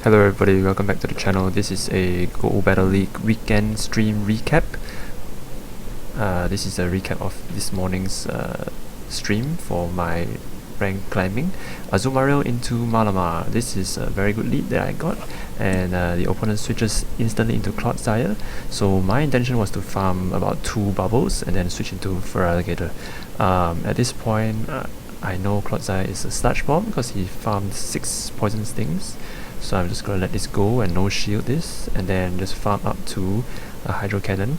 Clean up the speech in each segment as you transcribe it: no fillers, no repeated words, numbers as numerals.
Hello everybody, welcome back to the channel. This is a Go Battle League weekend stream recap. This is a recap of this morning's stream for my rank climbing. Azumarill into Malamar. This is a very good lead that I got, and the opponent switches instantly into Clodsire. So my intention was to farm about 2 bubbles and then switch into Feraligatr. At this point, I know Clodsire is a Sludge Bomb because he farmed 6 Poison Stings. So I'm just gonna let this go and no shield this, and then just farm up to a Hydro Cannon.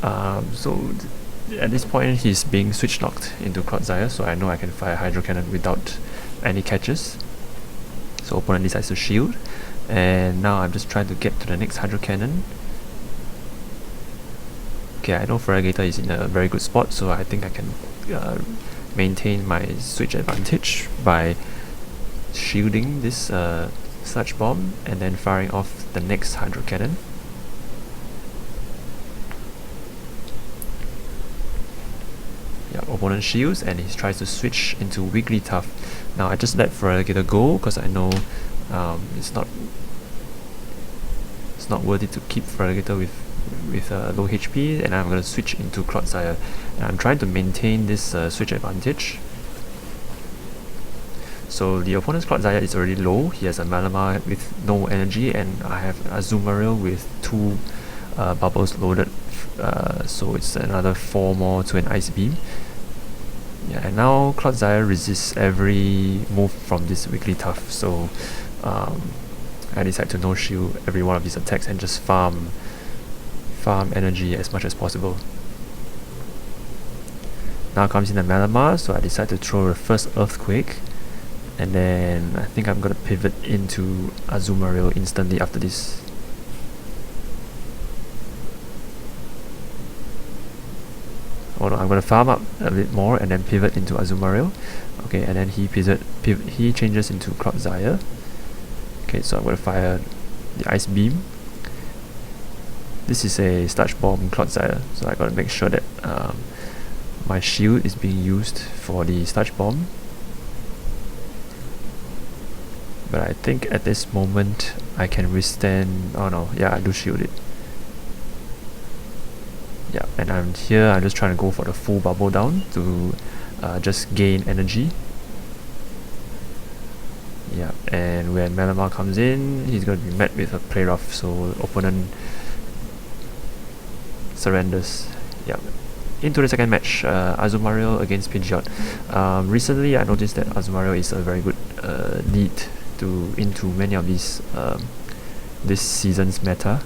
At this point he's being switch locked into Clodsire, so I know I can fire Hydro Cannon without any catches. So opponent decides to shield, and now I'm just trying to get to the next Hydro Cannon. Okay, I know Feraligatr is in a very good spot, so I think I can maintain my switch advantage by shielding this Sludge Bomb and then firing off the next Hydro Cannon. Yeah, opponent shields and he tries to switch into Wigglytuff. Now I just let Feraligatr go because I know it's not worth it to keep Feraligatr with low HP, and I'm going to switch into Clodsire. And I'm trying to maintain this switch advantage. So the opponent's Clodsire is already low. He has a Malamar with no energy, and I have Azumarill with 2 bubbles loaded. So it's another 4 more to an Ice Beam. Yeah, and now Clodsire resists every move from this Wigglytuff. So I decide to no shield every one of these attacks and just farm energy as much as possible. Now comes in the Malamar, so I decide to throw the first Earthquake. And then I think I'm gonna pivot into Azumarill instantly after this. Oh no, I'm gonna farm up a bit more and then pivot into Azumarill. Okay, and then he changes into Clodsire. Okay, so I'm gonna fire the Ice Beam. This is a Sludge Bomb Clodsire, so I gotta make sure that my shield is being used for the Sludge Bomb. But I think at this moment I can withstand. Oh no, yeah, I do shield it. Yeah, and I'm just trying to go for the full bubble down to just gain energy. Yeah, and when Malamar comes in, he's going to be met with a Play Rough, so opponent surrenders. Yeah. Into the second match, Azumarill against Pidgeot. Recently I noticed that Azumarill is a very good lead into many of these this season's meta.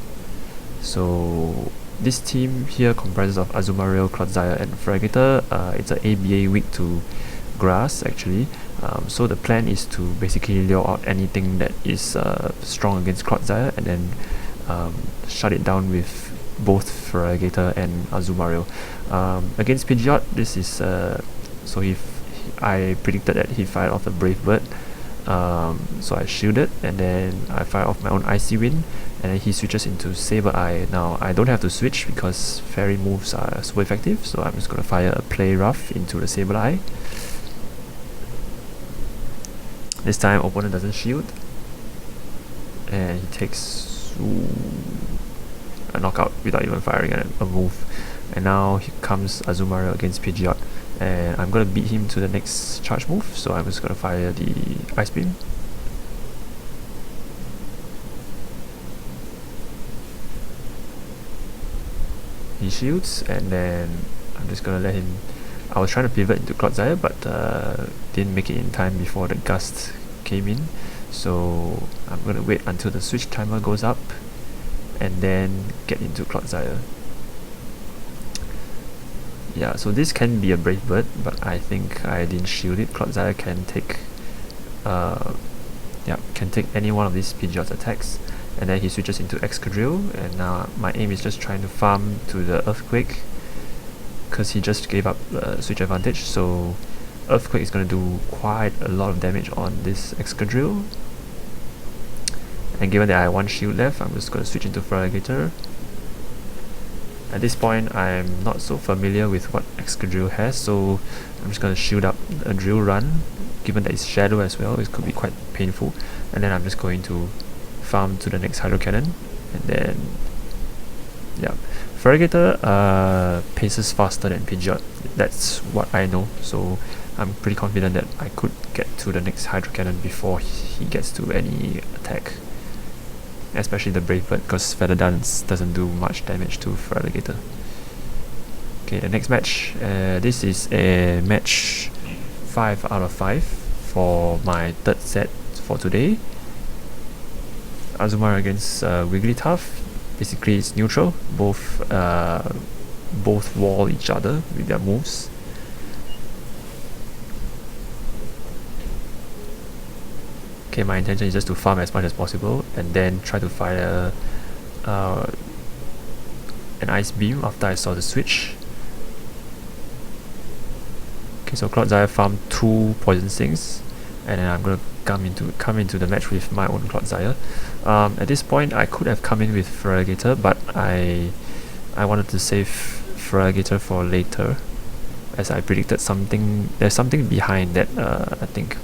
So this team here comprises of Azumarill, Clodsire and Feraligatr. It's an ABA weak to grass actually. So the plan is to basically lure out anything that is strong against Clodsire and then shut it down with both Feraligatr and Azumarill. Against Pidgeot, this is so I predicted that he fired off a Brave Bird. So I shielded and then I fire off my own Icy Wind, and then he switches into Sableye. Now I don't have to switch because fairy moves are super effective, so I'm just gonna fire a Play Rough into the Sableye. This time opponent doesn't shield, and he takes a knockout without even firing a move. And now here comes Azumarill against Pidgeot, and I'm gonna beat him to the next charge move, so I'm just gonna fire the Ice Beam. He shields, and then I'm just gonna let him. I was trying to pivot into Clodsire, but didn't make it in time before the Gust came in, so I'm gonna wait until the switch timer goes up and then get into Clodsire. Yeah, so this can be a Brave Bird, but I think I didn't shield it. Clodsire can take any one of these Pidgeot's attacks, and then he switches into Excadrill, and now my aim is just trying to farm to the Earthquake because he just gave up switch advantage, so Earthquake is going to do quite a lot of damage on this Excadrill. And given that I have 1 shield left, I'm just going to switch into Feraligatr. At this point, I'm not so familiar with what Excadrill has, so I'm just going to shield up a Drill Run. Given that it's Shadow as well, it could be quite painful. And then I'm just going to farm to the next Hydro Cannon, and then yeah, Feraligatr paces faster than Pidgeot. That's what I know, so I'm pretty confident that I could get to the next Hydro Cannon before he gets to any attack. Especially the Brave Bird, because Feather Dance doesn't do much damage to Feraligatr. Okay, the next match. This is a match 5 out of 5 for my third set for today. Azumarill against Wigglytuff. Basically, it's neutral. Both wall each other with their moves. Okay, my intention is just to farm as much as possible and then try to fire an Ice Beam after I saw the switch. Okay, so Clodsire farmed 2 Poison Stings, and then I'm gonna come into the match with my own Clodsire. At this point, I could have come in with Feraligatr, but I wanted to save Feraligatr for later, as I predicted something. There's something behind that. I think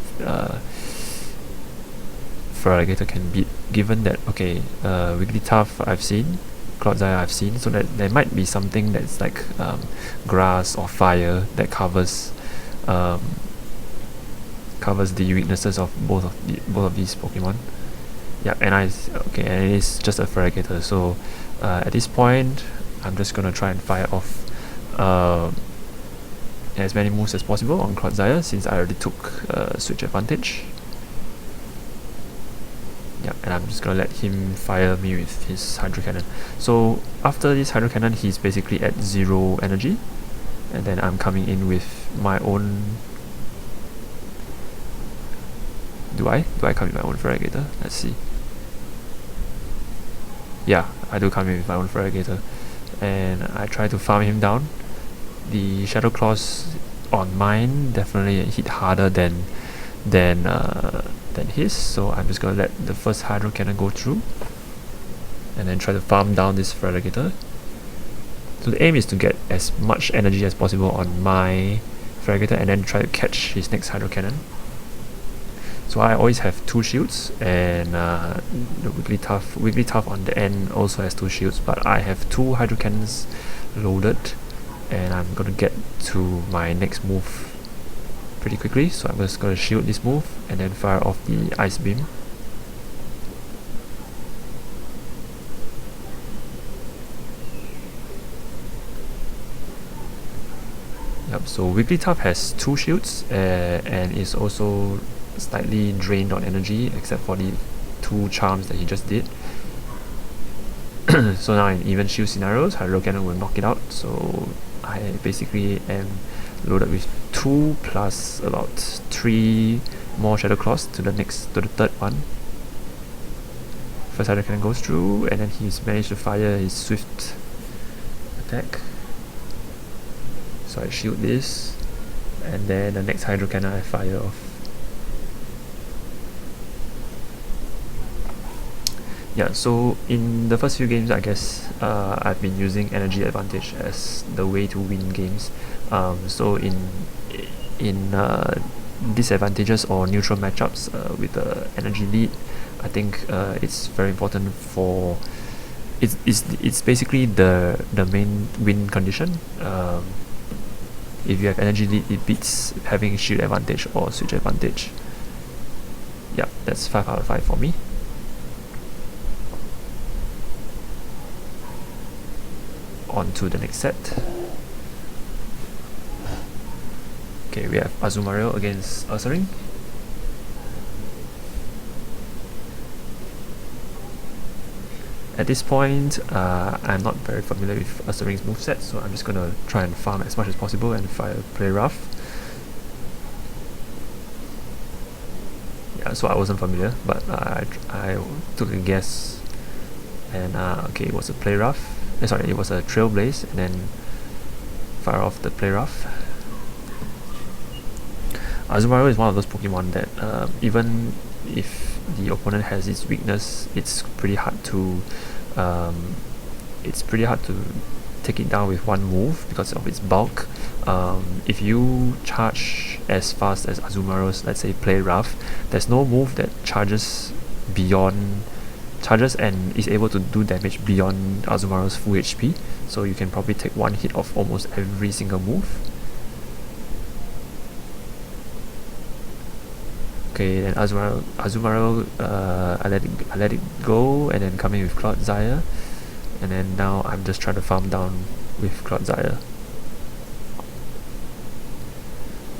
Feraligatr can beat, given that Wigglytuff I've seen, Clodsire I've seen, so that there might be something that's like grass or fire that covers the weaknesses of both of these Pokemon. Yeah, and and it is just a Feraligatr, so at this point I'm just gonna try and fire off as many moves as possible on Clodsire, since I already took switch advantage. Yeah, and I'm just gonna let him fire me with his Hydro Cannon. So after this Hydro Cannon, he's basically at 0 energy, and then I'm coming in with my own. Do I come in with my own Feraligatr? Let's see. Yeah, I do come in with my own Feraligatr, and I try to farm him down. The Shadow Claws on mine definitely hit harder than his, so I'm just gonna let the first Hydro Cannon go through and then try to farm down this Feraligatr. So the aim is to get as much energy as possible on my Feraligatr and then try to catch his next Hydro Cannon. So I always have 2 shields, and the Wigglytuff on the end also has 2 shields, but I have 2 Hydro Cannons loaded, and I'm gonna get to my next move pretty quickly. So I'm just gonna shield this move and then fire off the Ice Beam. Yep, so Wigglytuff has 2 shields and is also slightly drained on energy, except for the 2 charms that he just did. So now in even shield scenarios, Hydro Cannon will knock it out, so I basically am loaded with 2 plus about 3 more Shadow Claws to the third one. First Hydro Cannon goes through, and then he's managed to fire his Swift attack. So I shield this, and then the next Hydro Cannon I fire off. Yeah, so in the first few games, I guess I've been using energy advantage as the way to win games. So in disadvantages or neutral matchups with the energy lead, I think it's very important for it's basically the main win condition. If you have energy lead, it beats having shield advantage or switch advantage. Yeah, that's 5 out of 5 for me. On to the next set. Okay, we have Azumarill against Ursaring. At this point, I'm not very familiar with Ursaring's moveset, so I'm just gonna try and farm as much as possible and fire Play Rough. Yeah, so I wasn't familiar, but I took a guess, and okay, it was a Play Rough. Sorry, it was a Trail Blaze, and then fire off the Play Rough. Azumarill is one of those Pokemon that even if the opponent has its weakness, it's pretty hard to take it down with one move because of its bulk. If you charge as fast as Azumarill's, let's say Play Rough, there's no move that charges beyond charges and is able to do damage beyond Azumarill's full HP, so you can probably take one hit off almost every single move. Okay, then Azumarill, I let it go, and then come in with Clodsire, and then now I'm just trying to farm down with Clodsire.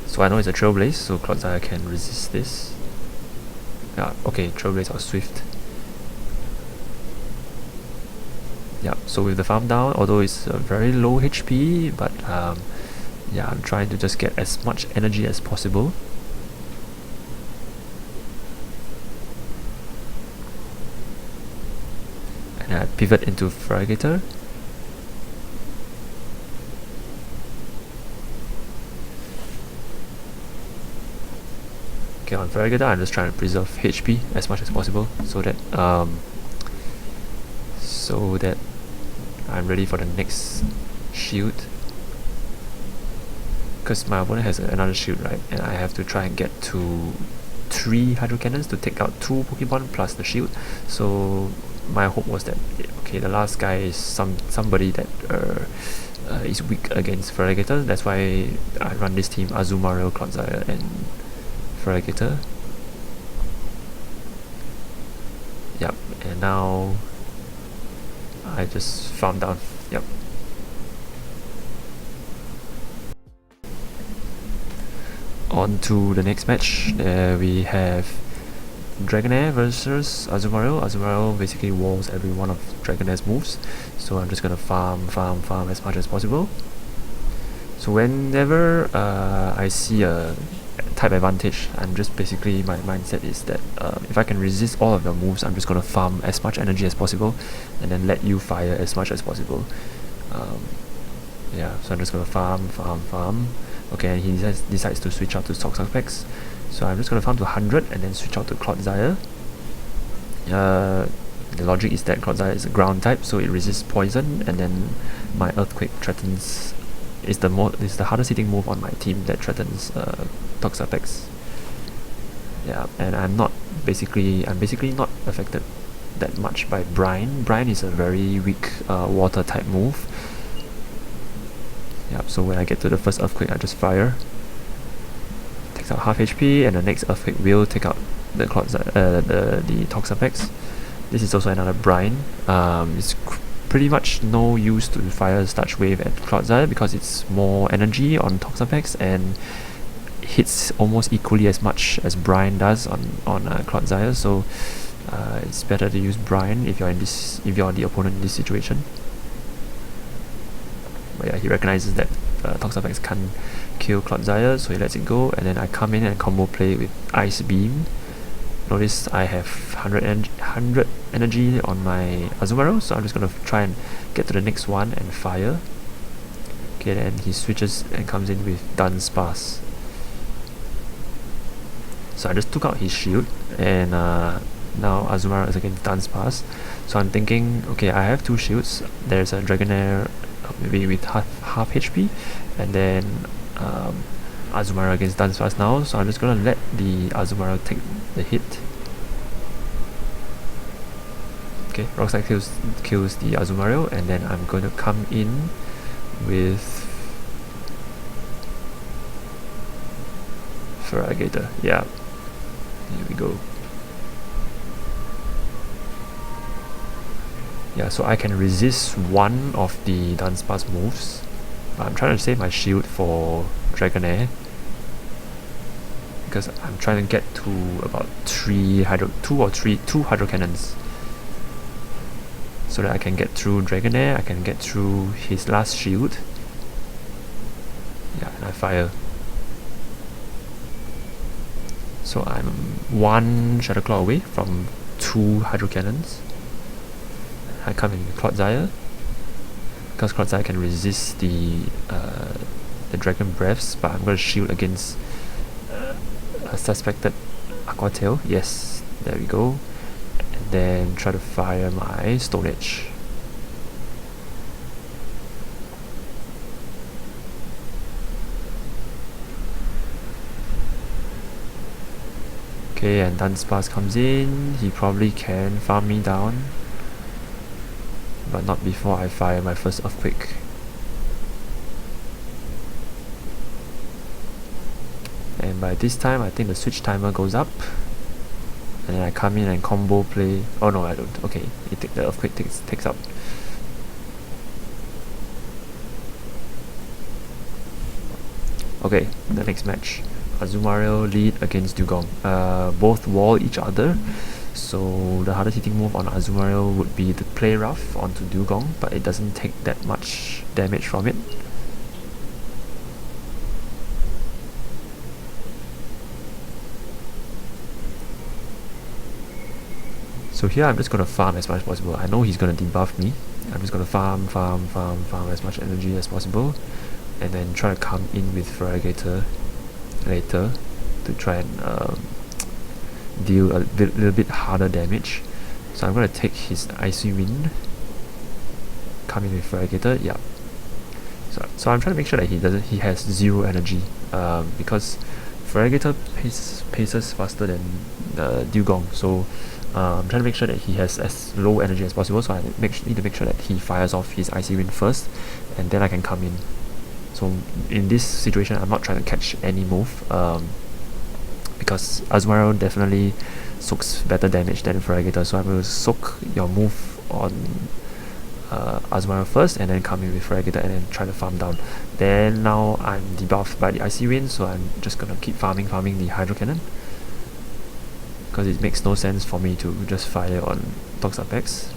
So I know it's a Trailblaze, so Clodsire can resist this. Yeah, okay, Trailblaze or Swift. Yeah, so with the farm down, although it's a very low HP, but yeah, I'm trying to just get as much energy as possible. And I pivot into Feraligatr. Okay, on Feraligatr, I'm just trying to preserve HP as much as possible so that I'm ready for the next shield. Because my opponent has another shield, right? And I have to try and get to 3 Hydro Cannons to take out 2 Pokemon plus the shield. So my hope was that, okay, the last guy is somebody that is weak against Feraligatr. That's why I run this team: Azumarill, Clodsire, and Feraligatr. Yep, and now I just farm down. Yep. On to the next match. We have Dragonair versus Azumarill. Azumarill basically walls every one of Dragonair's moves, so I'm just gonna farm as much as possible. So whenever I see a type advantage, I'm just basically, my mindset is that if I can resist all of your moves, I'm just gonna farm as much energy as possible and then let you fire as much as possible. Yeah, so I'm just gonna farm. Okay, and he decides to switch out to Toxapex. So I'm just gonna farm to 100 and then switch out to Clodsire. The logic is that Clodsire is a ground type, so it resists poison, and then my Earthquake threatens is the hardest hitting move on my team that threatens Toxapex. Yeah, and I'm basically not affected that much by Brine. Brine is a very weak water type move. Yeah, so when I get to the first Earthquake, I just fire. Takes out half HP, and the next Earthquake will take out the Toxapex. This is also another Brine. It's pretty much no use to fire Starch Wave at Clodsire because it's more energy on Toxapex and hits almost equally as much as Brine does on Clodsire. So it's better to use Brine if you're the opponent in this situation. But yeah, he recognizes that Toxapex can't kill Clodsire, so he lets it go, and then I come in and combo play with Ice Beam. Notice I have 100 energy on my Azumarill, so I'm just gonna try and get to the next one and fire. Okay, then he switches and comes in with Dunsparce. So I just took out his shield, and now Azumarill is against Dunsparce. So I'm thinking, okay, I have 2 shields. There's a Dragonair maybe with half HP, and then Azumarill against Dunsparce now, so I'm just gonna let the Azumarill take the hit. Okay, Rock Slide kills the Azumarill, and then I'm going to come in with Feraligatr. Yeah, here we go. Yeah, so I can resist one of the Dunsparce moves, but I'm trying to save my shield for Dragonair because I'm trying to get to about 2 Hydro Cannons so that I can get through Dragonair, I can get through his last shield. Yeah, and I fire. So I'm 1 Shadow Claw away from 2 Hydro Cannons. I come in with Clodsire because Clodsire can resist the Dragon Breaths, but I'm going to shield against a suspected Aqua Tail. Yes, there we go. And then try to fire my Stone Edge. Okay, and Dunsparce comes in. He probably can farm me down, but not before I fire my first Earthquake. And by this time, I think the switch timer goes up. And then I come in and combo play. Oh no, I don't. Okay, the Earthquake takes up. Okay, the next match. Azumarill lead against Dewgong. Both wall each other. So the hardest hitting move on Azumarill would be the play rough onto Dewgong, but it doesn't take that much damage from it. So here I'm just gonna farm as much as possible. I know he's gonna debuff me. I'm just gonna farm as much energy as possible, and then try to come in with Feraligatr later to try and deal a little bit harder damage. So I'm gonna take his Icy Wind, come in with Feraligatr. Yeah. So I'm trying to make sure that he has 0 energy, because Feraligatr paces faster than Dewgong. So I'm trying to make sure that he has as low energy as possible. So I need to make sure that he fires off his Icy Wind first, and then I can come in. So in this situation, I'm not trying to catch any move, because Azumarill definitely soaks better damage than Feraligatr. So I'm going to soak your move on Azumarill first, and then come in with Feraligatr and then try to farm down. Then now I'm debuffed by the Icy Wind, so I'm just gonna keep farming the Hydro Cannon, because it makes no sense for me to just fire on Toxapex.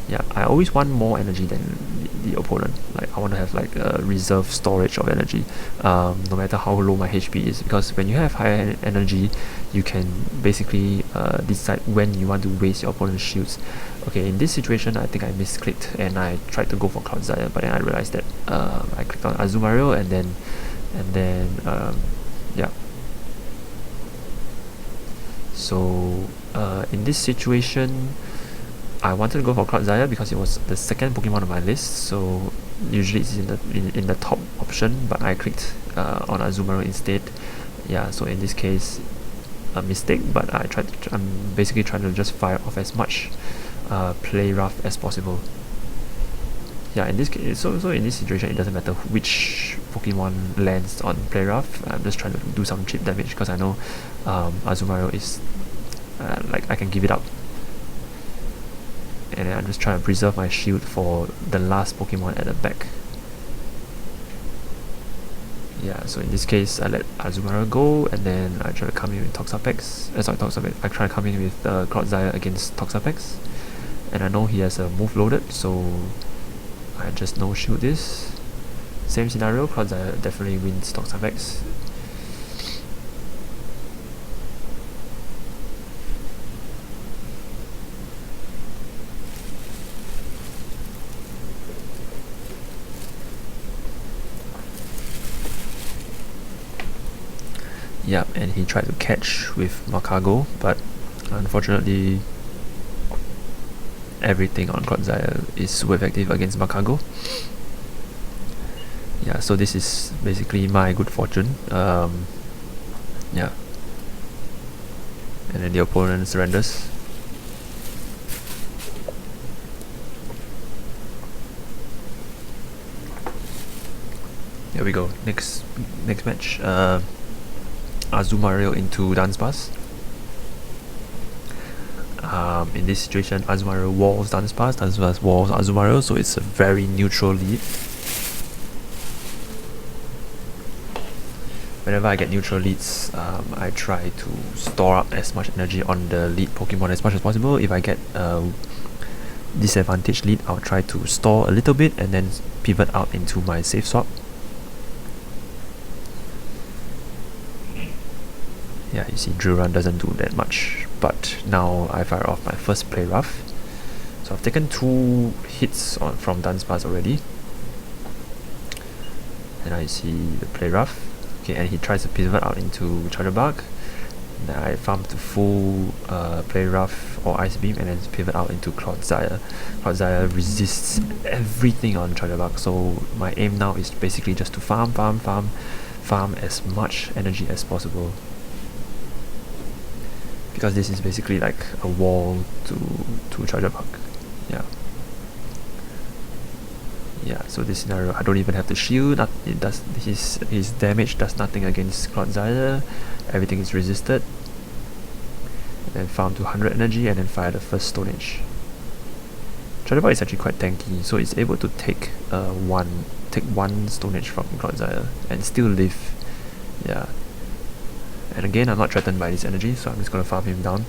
Yeah, I always want more energy than the opponent. Like I want to have like a reserve storage of energy, no matter how low my HP is, because when you have higher energy, you can basically decide when you want to waste your opponent's shields. Okay, in this situation, I think I misclicked and I tried to go for Cloudzyre, but then I realized that I clicked on Azumarill and then yeah. So in this situation, I wanted to go for Cloudzyre because it was the second Pokemon on my list, so usually it's in the top option, but I clicked on Azumarill instead. Yeah, so in this case, a mistake, but I'm basically trying to just fire off as much play rough as possible. Yeah, in this case, so in this situation, it doesn't matter which Pokemon lands on play rough. I'm just trying to do some cheap damage because I know Azumarill is like I can give it up. And then I'm just trying to preserve my shield for the last Pokemon at the back. Yeah, so in this case, I let Azumarill go, and then I try to come in with Toxapex. I try to come in with Cloudzyre against Toxapex. And I know he has a move loaded, so I just no shield this. Same scenario, Cloudzyre definitely wins Toxapex. Yep, and he tried to catch with Magcargo, but unfortunately everything on Cloudzyre is super effective against Magcargo. Yeah, so this is basically my good fortune. Yeah. And then the opponent surrenders. Here we go. Next match. Azumarill into Dunsparce. In this situation, Azumarill walls Dunsparce, Dunsparce walls Azumarill, so it's a very neutral lead. Whenever I get neutral leads, I try to store up as much energy on the lead Pokemon as much as possible. If I get a disadvantaged lead, I'll try to store a little bit and then pivot out into my safe swap. Yeah, you see Drill Run doesn't do that much, but now I fire off my first play rough. So I've taken 2 hits from Dunsparce already. And I see the play rough. Okay, and he tries to pivot out into Charger Bug. Then I farm to full play rough or Ice Beam and then pivot out into Cloudzyre. Cloudzyre resists everything on Charger Bug, so my aim now is basically just to farm as much energy as possible. because this is basically like a wall to Charger Bug. Yeah. Yeah, so this scenario I don't even have to shield. It does his damage does nothing against Clodsire. Everything is resisted. And then farm to 100 energy and then fire the first Stone Age. Charger Bug is actually quite tanky, so it's able to take one Stone Age from Clodsire and still live. Yeah. And again, I'm not threatened by this energy, so I'm just gonna farm him down.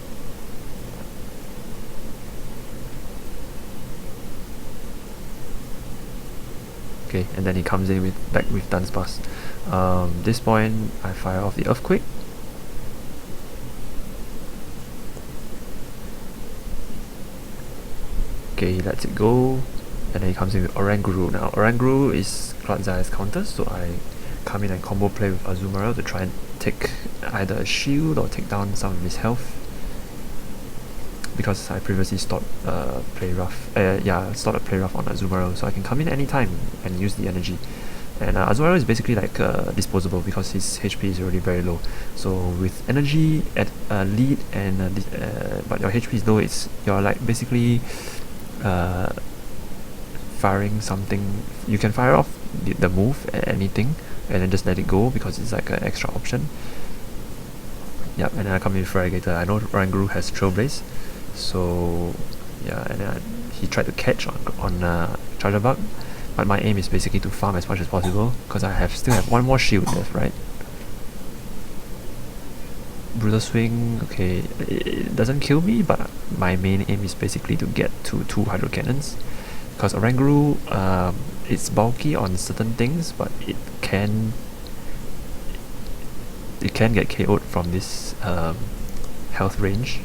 Okay, and then he comes in back with Dunsparce. This point, I fire off the Earthquake. Okay, he lets it go, and then he comes in with Oranguru. Now, Oranguru is Clodzire's counter, so I come in and combo play with Azumarill to try and take either a shield or take down some of his health. Because I previously stopped Play Rough. Stopped a Play Rough on Azumarill, so I can come in anytime and use the energy. And Azumarill is basically like disposable because his HP is already very low. So with energy at lead and but your HP is low, you're like basically firing something. You can fire off the move at anything and then just let it go because it's like an extra option. Yep, and then I come in with Feraligatr. I know Oranguru has Trailblaze, so yeah, and then he tried to catch on Charger Bug, but my aim is basically to farm as much as possible because I still have one more shield left, right? Brutal Swing, okay, it doesn't kill me, but my main aim is basically to get to 2 Hydro Cannons because Oranguru, it's bulky on certain things, but it can get KO'd from this health range.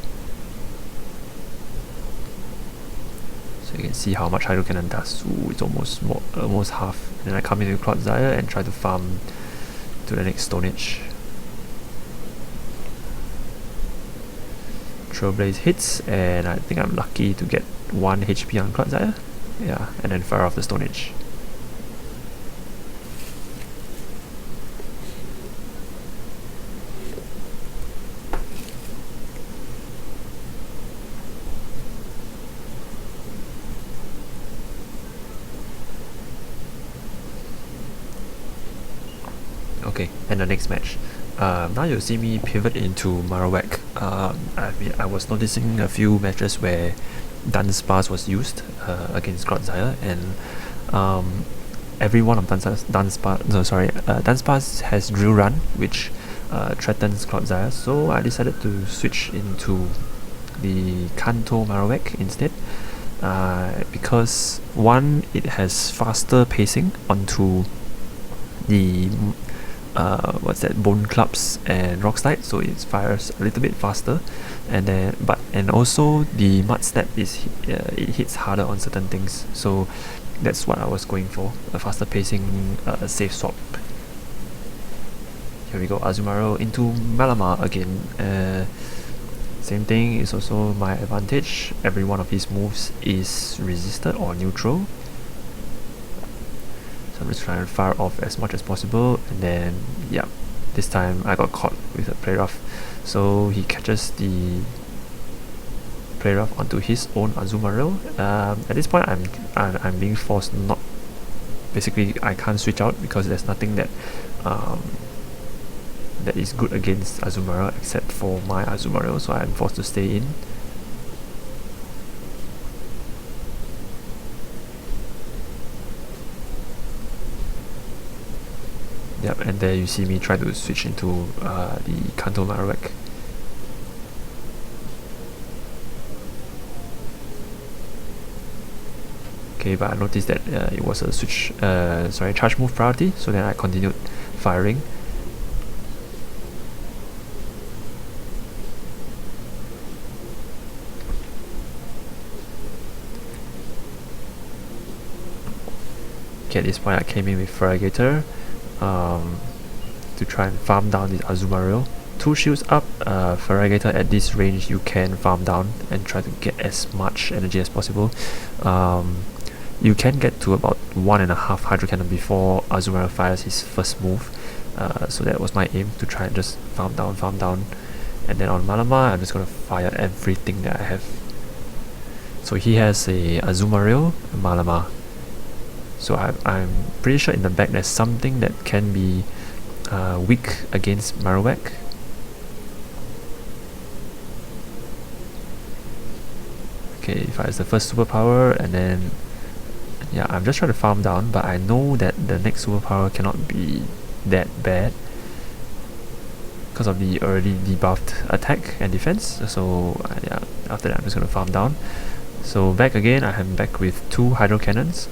So you can see how much Hydro Cannon does. Ooh, it's almost half. And then I come in with Clodsire and try to farm to the next Stone Age. Trailblaze hits, and I think I'm lucky to get 1 HP on Clodsire. Yeah, and then fire off the Stone Age. Okay, and the next match. Now you'll see me pivot into Marowak. I was noticing a few matches where Dunsparce was used against Clodsire, and every one of Dunsparce has Drill Run, which threatens Clodsire. So I decided to switch into the Kanto Marowak instead, because one, it has faster pacing onto the Bone Clubs and Rock Slide, so it fires a little bit faster, and also the Mud Step it hits harder on certain things, so that's what I was going for, a faster pacing safe swap. Here we go, Azumarill into Malamar again. Same thing is also my advantage. Every one of his moves is resisted or neutral. So I'm just trying to fire off as much as possible, and then yeah, this time I got caught with a Play Rough. So he catches the Play Rough onto his own Azumarill. At this point I'm being forced not, basically I can't switch out because there's nothing that that is good against Azumarill except for my Azumarill, so I'm forced to stay in. Yep, and there you see me try to switch into the Kanto Marowak. Okay, but I noticed that it was a charge move priority, so then I continued firing. Okay, at this point I came in with Feraligatr to try and farm down this Azumarill. 2 shields up, Feraligatr at this range you can farm down and try to get as much energy as possible. You can get to about 1.5 Hydro Cannon before Azumarill fires his first move, so that was my aim, to try and just farm down, And then on Malamar, I'm just gonna fire everything that I have. So he has a Azumarill, Malamar. So I'm pretty sure in the back there's something that can be weak against Marowak. Okay, he fires the first superpower, and then yeah, I'm just trying to farm down, but I know that the next superpower cannot be that bad because of the already debuffed attack and defense. So yeah, after that I'm just gonna farm down. So back again, I am back with 2 Hydro Cannons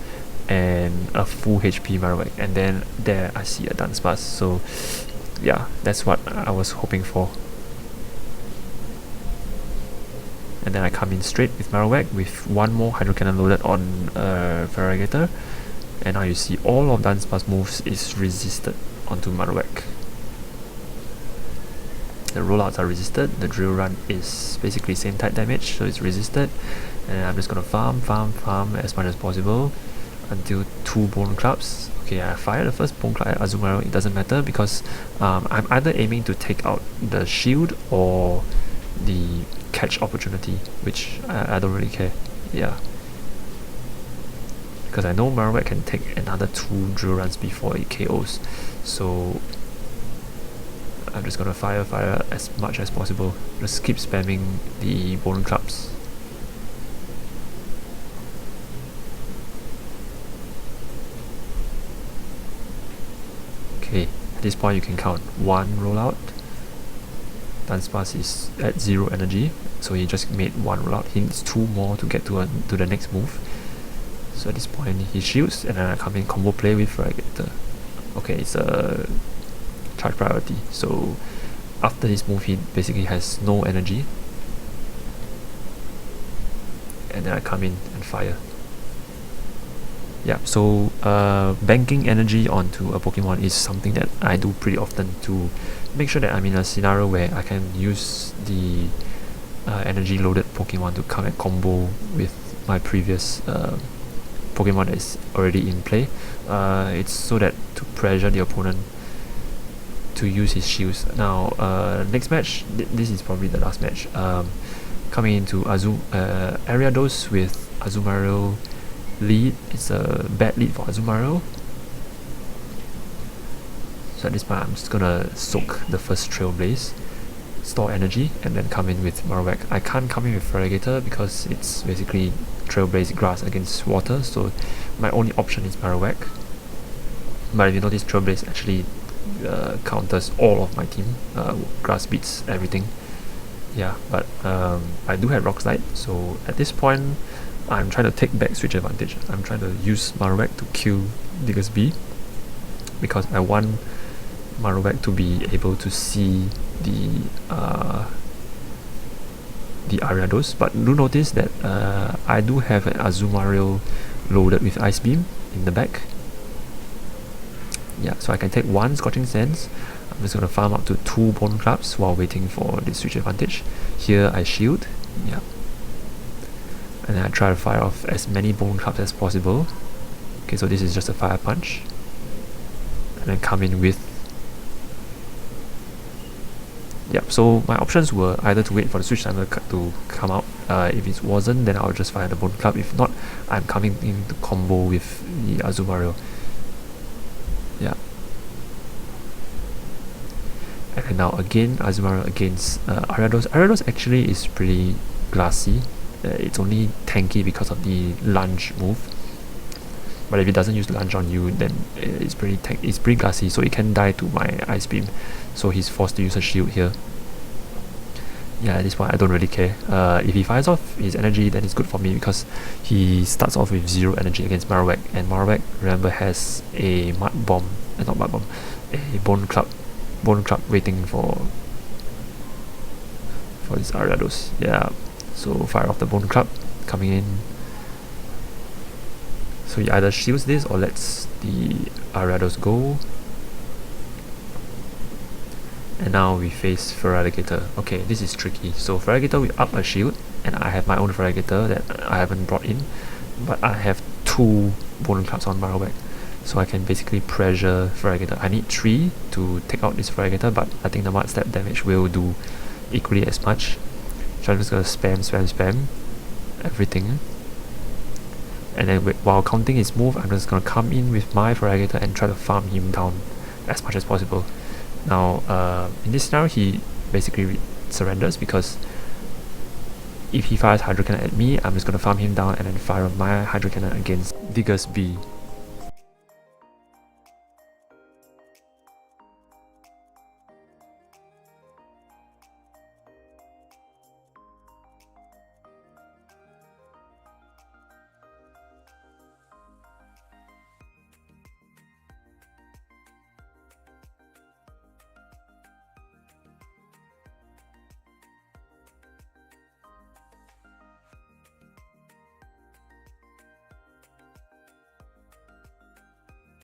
and a full HP Marowak, and then there I see a Dunsparce. So yeah, that's what I was hoping for. And then I come in straight with Marowak with 1 more Hydro Cannon loaded on Feraligatr, and now you see all of Dunsparce's moves is resisted onto Marowak. The rollouts are resisted, the drill run is basically same type damage, so it's resisted, and I'm just gonna farm as much as possible until 2 Bone Clubs. Okay, I fire the first Bone Club at Azumarill, it doesn't matter because I'm either aiming to take out the shield or the catch opportunity, which I don't really care. Yeah, because I know Marowak can take another 2 drill runs before it KOs, so I'm just gonna fire as much as possible. Just keep spamming the Bone Clubs. Okay, at this point you can count 1 rollout. Dunsparce is at 0 energy, so he just made 1 rollout. He needs 2 more to get to the next move. So at this point he shields, and then I come in combo play with Feraligatr. Okay, it's a charge priority, so after his move he basically has no energy, and then I come in and fire. Yeah, so banking energy onto a Pokemon is something that I do pretty often to make sure that I'm in a scenario where I can use the energy loaded Pokemon to come and combo with my previous Pokemon that is already in play. It's so that to pressure the opponent to use his shields. Now next match, this is probably the last match, coming into Ariados with Azumarill lead. It's a bad lead for Azumarill. So at this point I'm just gonna soak the first Trailblaze, store energy, and then come in with Marowak. I can't come in with Feraligatr because it's basically Trailblaze grass against water, so my only option is Marowak. But if you notice, Trailblaze actually counters all of my team. Grass beats everything. Yeah, but I do have Rock Slide, so at this point I'm trying to take back switch advantage. I'm trying to use Marowak to kill Diggersby because I want Marowak to be able to see the Ariados. But do notice that I do have an Azumarill loaded with Ice Beam in the back. Yeah, so I can take 1 Scorching Sands. I'm just gonna farm up to 2 Bone Clubs while waiting for the switch advantage. Here I shield. Yeah. And then I try to fire off as many Bone Clubs as possible. Okay, so this is just a Fire Punch. And then come in with... Yep, so my options were either to wait for the switch timer to come out. If it wasn't, then I'll just fire the Bone Club. If not, I'm coming in to combo with the Azumarill. Yeah. And now again, Azumarill against Ariados. Ariados actually is pretty glassy. It's only tanky because of the lunge move. But if it doesn't use lunge on you, then it's pretty glassy, so it can die to my Ice Beam. So he's forced to use a shield here. Yeah, at this point I don't really care. If he fires off his energy, then it's good for me because he starts off with 0 energy against Marowak, and Marowak, remember, has a Mud Bomb, not Mud Bomb, a Bone Club waiting for this Ariados. Yeah, so fire off the Bone Club, coming in. So he either shields this or lets the Ariados go. And now we face Feraligatr. Okay, this is tricky. So Feraligatr will up a shield, and I have my own Feraligatr that I haven't brought in, but I have 2 Bone Clubs on Marowak, so I can basically pressure Feraligatr. I need 3 to take out this Feraligatr, but I think the Mud Step damage will do equally as much. So I'm just gonna spam everything. And then while counting his move, I'm just gonna come in with my Feraligatr and try to farm him down as much as possible. Now, in this scenario, he basically surrenders because if he fires Hydro Cannon at me, I'm just gonna farm him down and then fire my Hydro Cannon against Vigor's B.